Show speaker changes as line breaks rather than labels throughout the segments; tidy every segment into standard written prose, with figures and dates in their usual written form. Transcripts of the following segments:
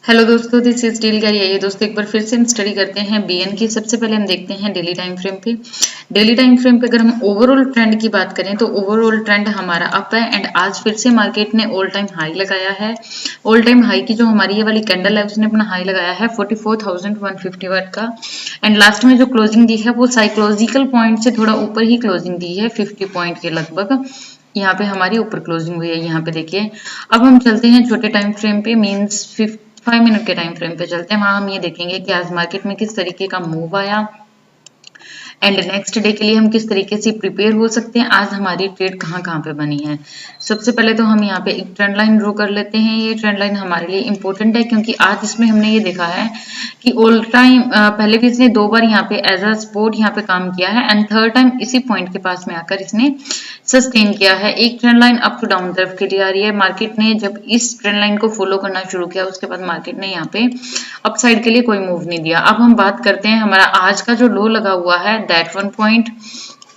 Hello दोस्तों, this is deal guide. आइए दोस्तों एक बार फिर से हम स्टडी करते हैं बीएन की। सबसे पहले हम देखते हैं डेली टाइम फ्रेम पे। डेली टाइम फ्रेम पे अगर हम ओवरऑल ट्रेंड की बात करें तो ओवरऑल ट्रेंड हमारा अप है एंड आज फिर से मार्केट ने ऑल टाइम हाई लगाया है। ऑल टाइम हाई की जो हमारी ये वाली कैंडल है उसने अपना हाई लगाया है 44,151 का एंड लास्ट में जो क्लोजिंग दी है वो साइकोलॉजिकल पॉइंट से थोड़ा ऊपर ही क्लोजिंग दी है, 50 पॉइंट के लगभग यहाँ पे हमारी ऊपर क्लोजिंग हुई है। यहाँ पे देखिए, अब हम चलते हैं छोटे टाइम फ्रेम पे, मींस 5 मिनट के टाइम फ्रेम पे चलते हैं। वहां हम ये देखेंगे कि आज मार्केट में किस तरीके का मूव आया एंड नेक्स्ट डे के लिए हम किस तरीके से प्रिपेयर हो सकते हैं, आज हमारी ट्रेड कहाँ कहाँ पे बनी है। सबसे पहले तो हम यहाँ पे एक ट्रेंड लाइन ड्रॉ कर लेते हैं। ये ट्रेंड लाइन हमारे लिए इंपॉर्टेंट है क्योंकि आज इसमें हमने ये देखा है कि ऑल टाइम पहले भी इसने 2 बार यहाँ पे एज अ सपोर्ट यहाँ पे काम किया है एंड थर्ड टाइम इसी पॉइंट के पास में आकर इसने सस्टेन किया है। एक trend line up to down तरफ के लिए आ रही है। मार्केट ने जब इस ट्रेंड लाइन को फॉलो करना शुरू किया उसके बाद मार्केट ने यहाँ पे अपसाइड के लिए कोई मूव नहीं दिया। अब हम बात करते हैं हमारा आज का जो लो लगा हुआ है दैट 1 पॉइंट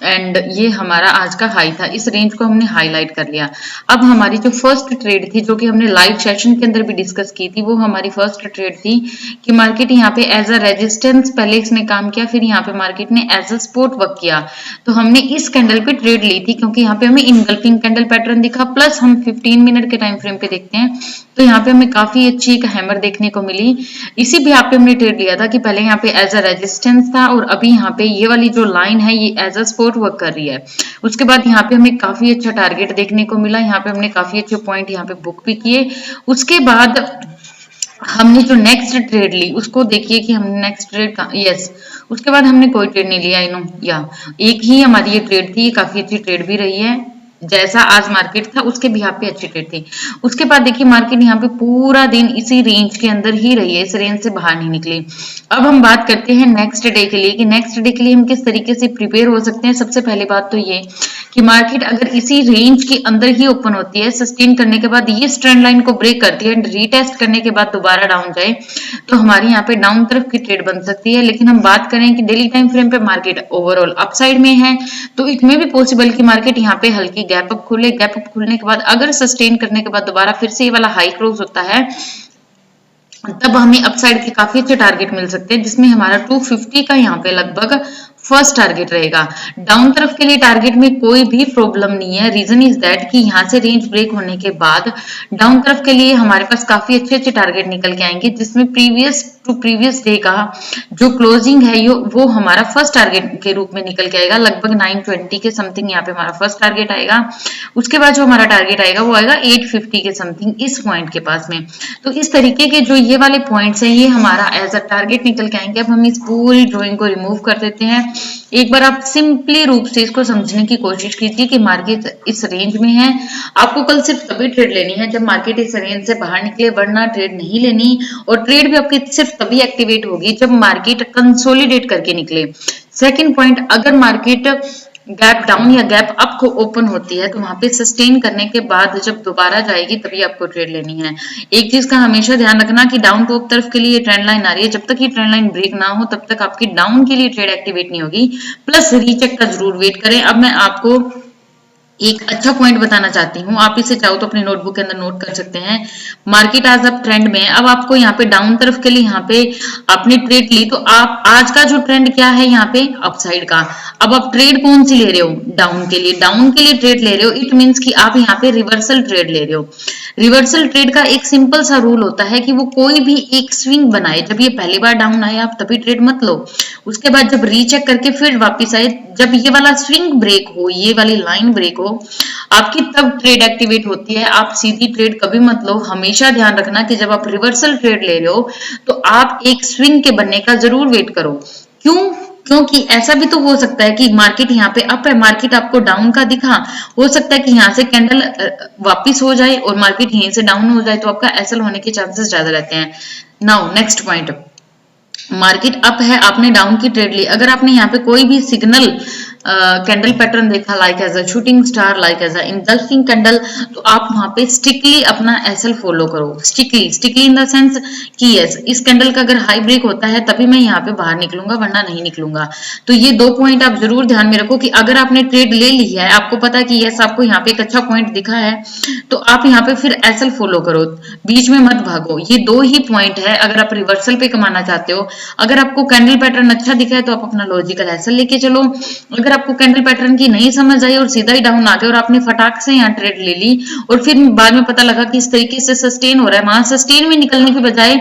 एंड ये हमारा आज का हाई था। इस रेंज को हमने हाईलाइट कर लिया। अब हमारी जो फर्स्ट ट्रेड थी जो कि हमने लाइव सेशन के अंदर भी डिस्कस की थी, वो हमारी फर्स्ट ट्रेड थी कि मार्केट यहाँ पे एज अ रेजिस्टेंस पहले इसने काम किया, फिर यहाँ पे मार्केट ने एज अ सपोर्ट वर्क किया। तो हमने इस कैंडल पे ट्रेड ली थी क्योंकि यहाँ पे हमें इनगल्फिंग कैंडल पैटर्न दिखा, प्लस हम 15 मिनट के टाइम फ्रेम पे देखते हैं तो यहाँ पे हमें काफी अच्छी एक हैमर देखने को मिली। इसी भी यहाँ पे हमने ट्रेड लिया था कि पहले यहाँ पे एज अ रेजिस्टेंस था और अभी यहाँ पे ये वाली जो लाइन है ये एज अ सपोर्ट वर्क कर रही है। उसके बाद यहाँ पे हमें काफी अच्छा टारगेट देखने को मिला। यहाँ पे हमने काफी अच्छे पॉइंट यहाँ पे बुक भी किए। उसके बाद हमने जो नेक्स्ट ट्रेड ली उसको देखिए कि हमने नेक्स्ट ट्रेड का उसके बाद हमने कोई ट्रेड नहीं लिया। या एक ही हमारी ये ट्रेड थी, काफी अच्छी ट्रेड भी रही है। जैसा आज मार्केट था उसके भी यहाँ पे अच्छी ट्रेड थी। उसके बाद देखिए मार्केट यहाँ पे पूरा दिन इसी रेंज के अंदर ही रही है, इस रेंज से बाहर नहीं निकली। अब हम बात करते हैं नेक्स्ट डे के लिए कि नेक्स्ट डे के लिए हम किस तरीके से प्रिपेयर हो सकते हैं। सबसे पहली बात तो ये कि मार्केट अगर इसी रेंज के अंदर ही ओपन होती है, सस्टेन करने के बाद ये ट्रेंड लाइन को ब्रेक करती है एंड रीटेस्ट करने के बाद दोबारा डाउन जाए तो हमारी यहाँ पे डाउन तरफ की ट्रेड बन सकती है। लेकिन हम बात करें कि डेली टाइम फ्रेम पे मार्केट ओवरऑल अपसाइड में है तो इट में भी पॉसिबल कि मार्केट यहाँ पे हल्की गैप अप खुले। गैप अप खुलने के बाद अगर सस्टेन करने के बाद दोबारा फिर से ये वाला हाई क्रॉस होता है तब हमें अपसाइड के काफी अच्छे टारगेट मिल सकते हैं, जिसमें हमारा 250 का यहाँ पे लगभग फर्स्ट टारगेट रहेगा। डाउन तरफ के लिए टारगेट में कोई भी प्रॉब्लम नहीं है। रीजन इज दैट कि यहाँ से रेंज ब्रेक होने के बाद डाउन तरफ के लिए हमारे पास काफी अच्छे अच्छे टारगेट निकल के आएंगे, जिसमें प्रीवियस टू प्रीवियस डे का जो क्लोजिंग है वो हमारा फर्स्ट टारगेट के रूप में निकल के आएगा। लगभग 920 के समथिंग यहाँ पे हमारा फर्स्ट टारगेट आएगा। उसके बाद जो हमारा टारगेट आएगा वो आएगा 850 के समथिंग इस पॉइंट के पास में। तो इस तरीके के जो ये वाले पॉइंट्स हैं ये हमारा एज अ टारगेट निकल के आएंगे। अब हम इस पूरी ड्राइंग को रिमूव कर देते हैं। एक बार आप सिंपली रूप से इसको समझने की कोशिश कीजिए कि मार्केट इस रेंज में है। आपको कल सिर्फ तभी ट्रेड लेनी है जब मार्केट इस रेंज से बाहर निकले, वरना ट्रेड नहीं लेनी। और ट्रेड भी आपकी सिर्फ तभी एक्टिवेट होगी जब मार्केट कंसोलिडेट करके निकले। सेकंड पॉइंट, अगर मार्केट गैप डाउन या गैप अप को ओपन होती है तो वहां पे सस्टेन करने के बाद जब दोबारा जाएगी तभी आपको ट्रेड लेनी है। एक चीज का हमेशा ध्यान रखना कि डाउन टॉप तरफ के लिए ट्रेंड लाइन आ रही है, जब तक ये ट्रेंड लाइन ब्रेक ना हो तब तक आपकी डाउन के लिए ट्रेड एक्टिवेट नहीं होगी। प्लस रीचेक का जरूर वेट करें। अब मैं आपको एक अच्छा पॉइंट बताना चाहती हूँ, आप इसे चाहो तो अपने नोटबुक के अंदर नोट कर सकते हैं। मार्केट आज अब ट्रेंड में, अब आपको यहाँ पे डाउन तरफ के लिए यहाँ पे आपने ट्रेड ली तो आप आज का जो ट्रेंड क्या है यहाँ पे अपसाइड का। अब आप ट्रेड कौन सी ले रहे हो, डाउन के लिए, डाउन के लिए ट्रेड ले रहे हो। इट मीन्स कि आप यहाँ पे रिवर्सल ट्रेड ले रहे हो। रिवर्सल ट्रेड का एक सिंपल सा रूल होता है कि वो कोई भी एक स्विंग बनाए, जब ये पहली बार डाउन आए आप तभी ट्रेड मत लो। उसके बाद जब रीचेक करके फिर वापस आए, जब ये वाला स्विंग ब्रेक हो, ये वाली लाइन ब्रेक हो आपकी, तब ट्रेड एक्टिवेट होती है। आप सीधी ट्रेड कभी मत लो। हमेशा ध्यान रखना कि जब आप रिवर्सल ट्रेड ले रहे हो तो आप एक स्विंग के बनने का जरूर वेट करो। क्यों? क्योंकि ऐसा भी तो हो सकता है कि मार्केट यहाँ पे अप है, मार्केट आपको डाउन का दिखा, हो सकता है कि यहाँ से कैंडल वापस हो जाए और मार्केट यहीं से डाउन हो जाए, तो आपका एसएल होने के चांसेस ज्यादा रहते हैं। Now next point, market up है, आपने डाउन की ट्रेड ली, अगर आपने यहाँ पे कोई भी सिग्नल कैंडल पैटर्न देखा like as a shooting star, like as a engulfing candle, तो आप वहां पे स्ट्रिक्टली अपना एसएल फॉलो करो। स्ट्रिक्टली इन द सेंस कि यस, इस कैंडल का अगर हाई ब्रेक होता है तभी मैं यहाँ पे बाहर निकलूंगा, वरना नहीं निकलूंगा। तो ये 2 पॉइंट आप जरूर ध्यान में रखो कि अगर आपने ट्रेड ले ली है, आपको पता है कि यस आपको यहाँ पे एक अच्छा पॉइंट दिखा है, तो आप यहाँ पे फिर एसएल फॉलो करो, बीच में मत भागो। ये 2 ही पॉइंट है अगर आप रिवर्सल पे कमाना चाहते हो। अगर आपको कैंडल पैटर्न अच्छा दिखा है तो आप अपना लॉजिकल एसएल लेके चलो। अगर आपको कैंडल पैटर्न की नहीं समझ आई और सीधा ही डाउन आ गया और आपने फटाक से यहाँ ट्रेड ले ली और फिर बाद में पता लगा कि इस तरीके से सस्टेन हो रहा है, वहां सस्टेन में निकलने की बजाय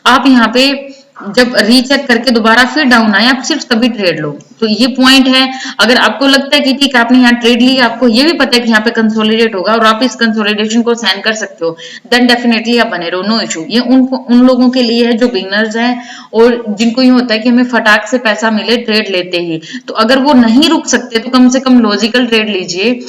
आप यहाँ पे जब रीचेक करके दोबारा फिर डाउन आए, आप सिर्फ तभी ट्रेड लो। तो ये पॉइंट है। अगर आपको लगता है कि ठीक है आपने यहाँ ट्रेड ली, आपको ये भी पता है कि यहाँ पे कंसोलिडेट होगा और आप इस कंसोलिडेशन को सहन कर सकते हो, देन डेफिनेटली आप बने रहो, नो इशू। ये उन लोगों के लिए है जो बिगनर्स हैं और जिनको ये होता है कि हमें फटाक से पैसा मिले ट्रेड लेते ही। तो अगर वो नहीं रुक सकते तो कम से कम लॉजिकल ट्रेड लीजिए,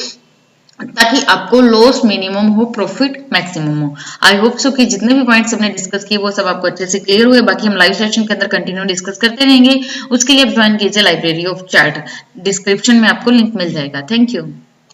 ताकि आपको लॉस मिनिमम हो, प्रॉफिट मैक्सिमम हो। आई होप सो कि जितने भी पॉइंट्स हमने डिस्कस किए वो सब आपको अच्छे से क्लियर हुए। बाकी हम लाइव सेशन के अंदर कंटिन्यू डिस्कस करते रहेंगे। उसके लिए आप ज्वाइन कीजिए लाइब्रेरी ऑफ चार्ट, डिस्क्रिप्शन में आपको लिंक मिल जाएगा। Thank you.